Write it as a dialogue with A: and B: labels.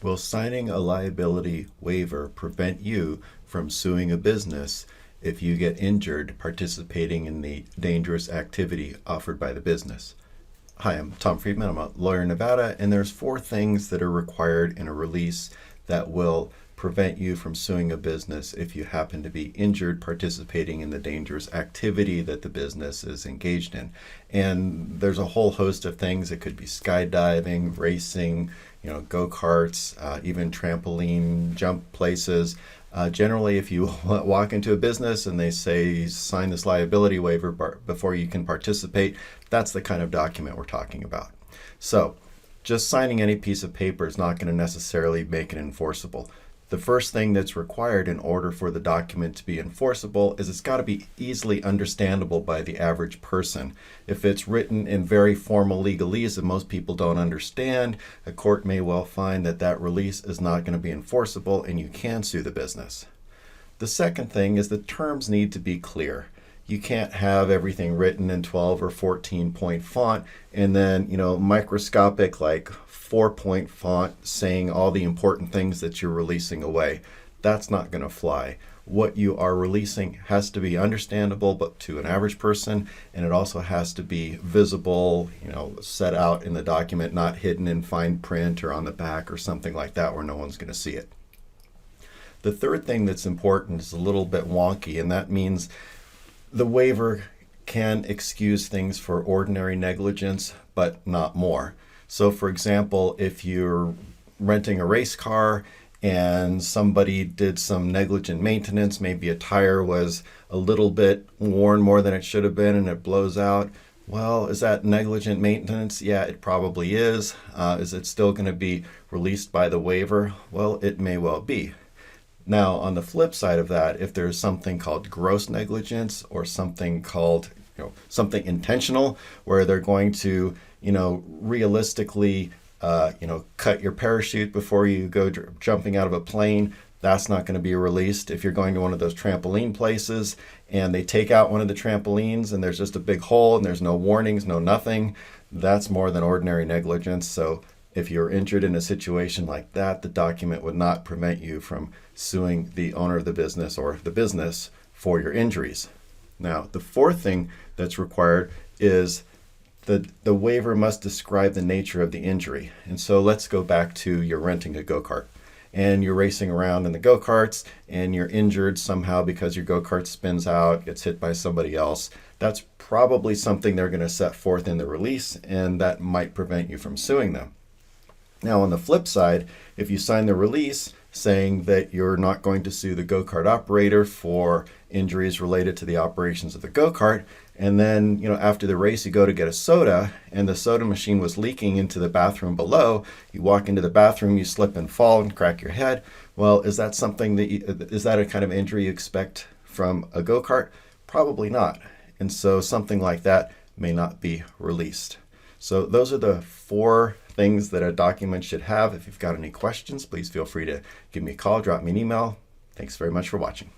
A: Will signing a liability waiver prevent you from suing a business if you get injured participating in the dangerous activity offered by the business? Hi, I'm Tom Friedman. I'm a lawyer in Nevada, and there's 4 things that are required in a release that will prevent you from suing a business if you happen to be injured participating in the dangerous activity that the business is engaged in. And there's a whole host of things. It could be skydiving, racing, go-karts, even trampoline jump places. Generally, if you walk into a business and they say sign this liability waiver before you can participate, that's the kind of document we're talking about. So just signing any piece of paper is not going to necessarily make it enforceable. The first thing that's required in order for the document to be enforceable is it's got to be easily understandable by the average person. If it's written in very formal legalese that most people don't understand, a court may well find that that release is not going to be enforceable and you can sue the business. The second thing is the terms need to be clear. You can't have everything written in 12 or 14 point font and then, microscopic like 4-point font saying all the important things that you're releasing away. That's not going to fly. What you are releasing has to be understandable but to an average person, and it also has to be visible, set out in the document, not hidden in fine print or on the back or something like that where no one's going to see it. The third thing that's important is a little bit wonky, and that means the waiver can excuse things for ordinary negligence, but not more. So for example, if you're renting a race car and somebody did some negligent maintenance, maybe a tire was a little bit worn more than it should have been and it blows out, well, is that negligent maintenance? Yeah, it probably is. Is it still going to be released by the waiver? Well, it may well be. Now, on the flip side of that, if there's something called gross negligence or something called something intentional, where they're going to realistically cut your parachute before you go jumping out of a plane, that's not going to be released. If you're going to one of those trampoline places and they take out one of the trampolines and there's just a big hole and there's no warnings, no nothing, that's more than ordinary negligence. So if you're injured in a situation like that, the document would not prevent you from suing the owner of the business or the business for your injuries. Now, the fourth thing that's required is the waiver must describe the nature of the injury. And so let's go back to you're renting a go-kart and you're racing around in the go-karts and you're injured somehow because your go-kart spins out, gets hit by somebody else. That's probably something they're going to set forth in the release, and that might prevent you from suing them. Now, on the flip side, if you sign the release saying that you're not going to sue the go-kart operator for injuries related to the operations of the go-kart, and then, after the race, you go to get a soda, and the soda machine was leaking into the bathroom below. You walk into the bathroom, you slip and fall and crack your head. Well, is that something is that a kind of injury you expect from a go-kart? Probably not. And so something like that may not be released. So those are the 4 things that a document should have. If you've got any questions, please feel free to give me a call, drop me an email. Thanks very much for watching.